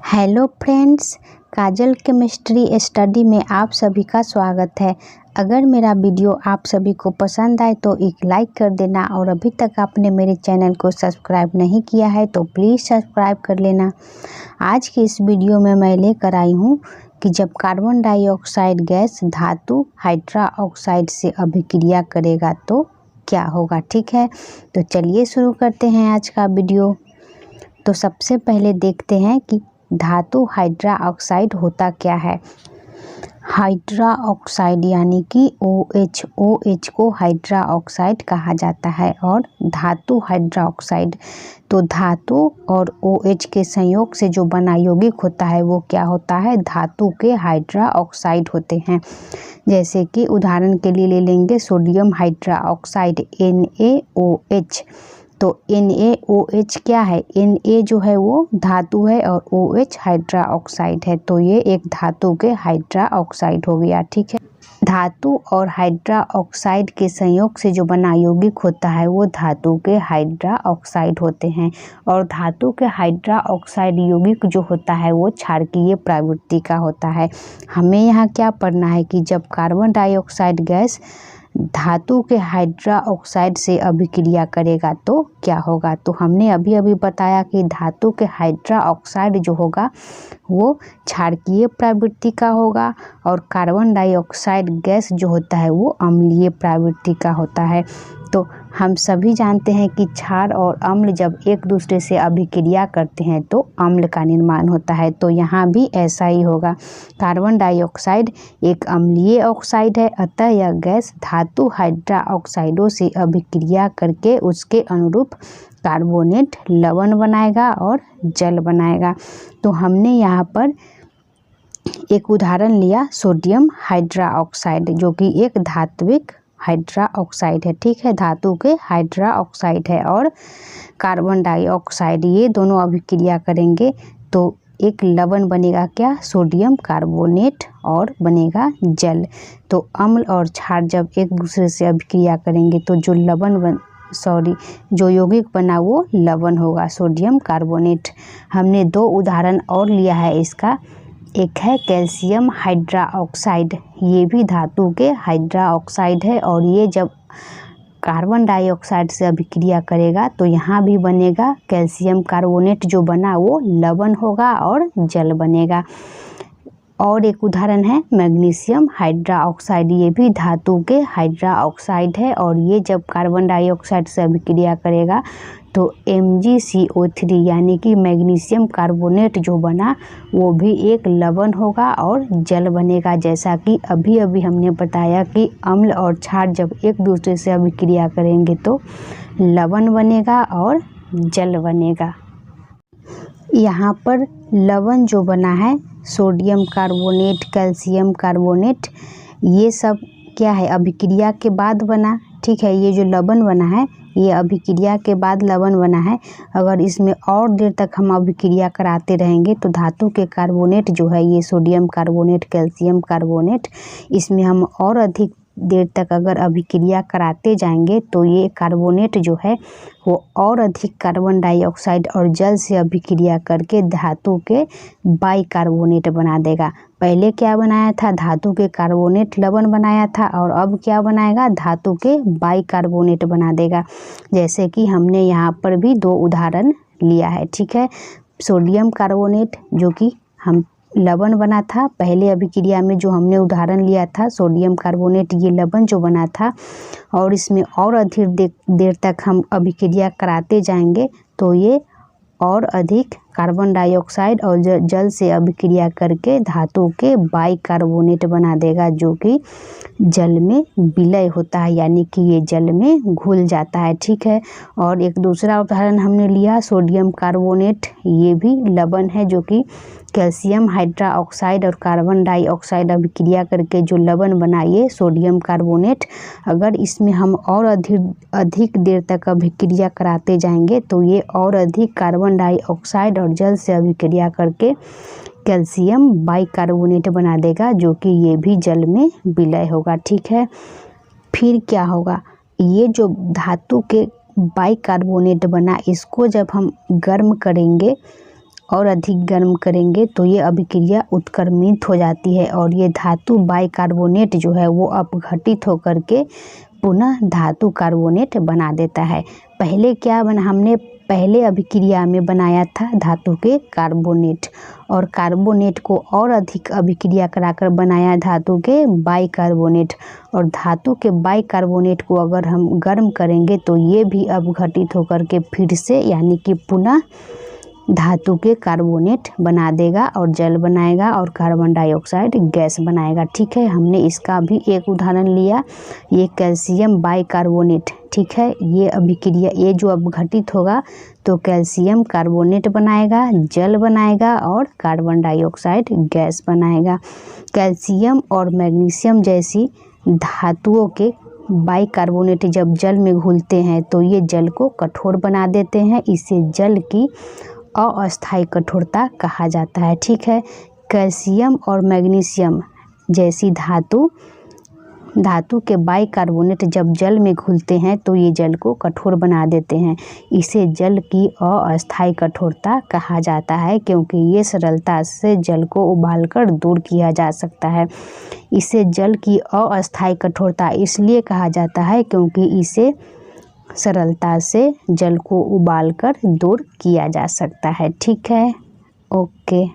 Hello friends, काजल chemistry study में आप सभी का स्वागत है। अगर मेरा वीडियो आप सभी को पसंद आए तो एक लाइक कर देना और अभी तक आपने मेरे चैनल को सब्सक्राइब नहीं किया है तो प्लीज़ सब्सक्राइब कर लेना। आज की इस वीडियो में मैं लेकर आई हूँ कि जब कार्बन डाइऑक्साइड गैस धातु हाइड्रा ऑक्साइड से अभिक्रिया करेगा तो क्या होगा। ठीक है, तो चलिए शुरू करते हैं आज का वीडियो। तो सबसे पहले देखते हैं कि धातु हाइड्रा ऑक्साइड होता क्या है। हाइड्रा ऑक्साइड यानी कि OH को हाइड्रा ऑक्साइड कहा जाता है और धातु हाइड्रा ऑक्साइड तो धातु और OH के संयोग से जो बना यौगिक होता है वो क्या होता है, धातु के हाइड्रा ऑक्साइड होते हैं। जैसे कि उदाहरण के लिए ले लेंगे सोडियम हाइड्रा ऑक्साइड NaOH। तो NaOH क्या है, Na जो है वो धातु है और OH हाइड्रा ऑक्साइड है, तो ये एक धातु के हाइड्रा ऑक्साइड हो गया। ठीक है, धातु और हाइड्रा ऑक्साइड के संयोग से जो बना यौगिक होता है वो धातु के हाइड्रा ऑक्साइड होते हैं और धातु के हाइड्रा ऑक्साइड यौगिक जो होता है वो क्षारकीय प्रवृत्ति का होता है। हमें यहाँ क्या पढ़ना है कि जब कार्बन डाइऑक्साइड गैस धातु के हाइड्रा ऑक्साइड से अभिक्रिया करेगा तो क्या होगा। तो हमने अभी अभी बताया कि धातु के हाइड्रा ऑक्साइड जो होगा वो क्षारकीय प्रवृत्ति का होगा और कार्बन डाइऑक्साइड गैस जो होता है वो अम्लीय प्रवृत्ति का होता है। तो हम सभी जानते हैं कि क्षार और अम्ल जब एक दूसरे से अभिक्रिया करते हैं तो अम्ल का निर्माण होता है, तो यहाँ भी ऐसा ही होगा। कार्बन डाइऑक्साइड एक अम्लीय ऑक्साइड है, अतः यह गैस धातु हाइड्रा ऑक्साइडों से अभिक्रिया करके उसके अनुरूप कार्बोनेट लवण बनाएगा और जल बनाएगा। तो हमने यहाँ पर एक उदाहरण लिया सोडियम हाइड्रा ऑक्साइड जो कि एक धात्विक हाइड्रा ऑक्साइड है। ठीक है, धातु के हाइड्रा ऑक्साइड है और कार्बन डाइऑक्साइड, ये दोनों अभिक्रिया करेंगे तो एक लवण बनेगा क्या, सोडियम कार्बोनेट और बनेगा जल। तो अम्ल और क्षार जब एक दूसरे से अभिक्रिया करेंगे तो जो जो यौगिक बना वो लवण होगा, सोडियम कार्बोनेट। हमने दो उदाहरण और लिया है इसका। एक है कैल्शियम हाइड्रा ऑक्साइड, ये भी धातु के हाइड्रा ऑक्साइड है और ये जब कार्बन डाइऑक्साइड से अभिक्रिया करेगा तो यहाँ भी बनेगा कैल्शियम कार्बोनेट, जो बना वो लवण होगा और जल बनेगा। और एक उदाहरण है मैग्नीशियम हाइड्रा ऑक्साइड, ये भी धातु के हाइड्रा ऑक्साइड है और ये जब कार्बन डाइऑक्साइड से अभिक्रिया करेगा तो MgCO3 यानी कि मैग्नीशियम कार्बोनेट जो बना वो भी एक लवण होगा और जल बनेगा। जैसा कि अभी अभी हमने बताया कि अम्ल और क्षार जब एक दूसरे से अभिक्रिया करेंगे तो लवण बनेगा और जल बनेगा। यहाँ पर लवण जो बना है सोडियम कार्बोनेट, कैल्शियम कार्बोनेट, ये सब क्या है, अभिक्रिया के बाद बना। ठीक है, ये जो लवण बना है ये अभिक्रिया के बाद लवण बना है। अगर इसमें और देर तक हम अभिक्रिया कराते रहेंगे तो धातु के कार्बोनेट जो है ये सोडियम कार्बोनेट, कैल्शियम कार्बोनेट, इसमें हम और अधिक देर तक अगर अभिक्रिया कराते जाएंगे तो ये कार्बोनेट जो है वो और अधिक कार्बन डाइऑक्साइड और जल से अभिक्रिया करके धातु के बाइकार्बोनेट बना देगा। पहले क्या बनाया था, धातु के कार्बोनेट लवण बनाया था और अब क्या बनाएगा, धातु के बाइकार्बोनेट बना देगा। जैसे कि हमने यहाँ पर भी दो उदाहरण लिया है। ठीक है, सोडियम कार्बोनेट जो कि हम लवण बना था, पहले अभिक्रिया में जो हमने उदाहरण लिया था सोडियम कार्बोनेट, ये लवण जो बना था और इसमें और अधिक देर तक हम अभिक्रिया कराते जाएंगे तो ये और अधिक कार्बन डाइऑक्साइड और जल से अभिक्रिया करके धातु के बाइकार्बोनेट बना देगा जो कि जल में विलय होता है, यानी कि ये जल में घुल जाता है। ठीक है, और एक दूसरा उदाहरण हमने लिया सोडियम कार्बोनेट, ये भी लवण है जो कि कैल्शियम हाइड्रा ऑक्साइड और कार्बन डाइऑक्साइड अभिक्रिया करके जो लवण बनाइए सोडियम कार्बोनेट, अगर इसमें हम और अधिक देर तक अभिक्रिया कराते जाएंगे तो ये और अधिक कार्बन डाइऑक्साइड और जल से अभिक्रिया करके कैल्शियम बाइकार्बोनेट बना देगा जो कि ये भी जल में विलय होगा। ठीक है, फिर क्या होगा, ये जो धातु के बाइकार्बोनेट बना इसको जब हम गर्म करेंगे और अधिक गर्म करेंगे तो ये अभिक्रिया उत्क्रमित हो जाती है और ये धातु बाइकार्बोनेट जो है वो अपघटित होकर के पुनः धातु कार्बोनेट बना देता है। पहले क्या बना, हमने पहले अभिक्रिया में बनाया था धातु के कार्बोनेट, और कार्बोनेट को और अधिक अभिक्रिया कराकर बनाया धातु के बाइकार्बोनेट, और धातु के बाइकार्बोनेट को अगर हम गर्म करेंगे तो ये भी अपघटित होकर के फिर से यानी कि पुनः धातु के कार्बोनेट बना देगा और जल बनाएगा और कार्बन डाइऑक्साइड गैस बनाएगा। ठीक है, हमने इसका भी एक उदाहरण लिया, ये कैल्शियम बाइकार्बोनेट। ठीक है, ये अभिक्रिया ये जो अपघटित होगा तो कैल्शियम कार्बोनेट बनाएगा, जल बनाएगा और कार्बन डाइऑक्साइड गैस बनाएगा। कैल्शियम और मैग्नीशियम जैसी धातुओं के बाइकार्बोनेट जब जल में घुलते हैं तो ये जल को कठोर बना देते हैं, इसे जल की अस्थायी कठोरता कहा जाता है। ठीक है, कैल्शियम और मैग्नीशियम जैसी धातु के बाइकार्बोनेट जब जल में घुलते हैं तो ये जल को कठोर बना देते हैं, इसे जल की अस्थायी कठोरता कहा जाता है, क्योंकि ये सरलता से जल को उबालकर दूर किया जा सकता है। इसे जल की अस्थायी कठोरता इसलिए कहा जाता है क्योंकि इसे सरलता से जल को उबालकर दूर किया जा सकता है। ठीक है, ओके।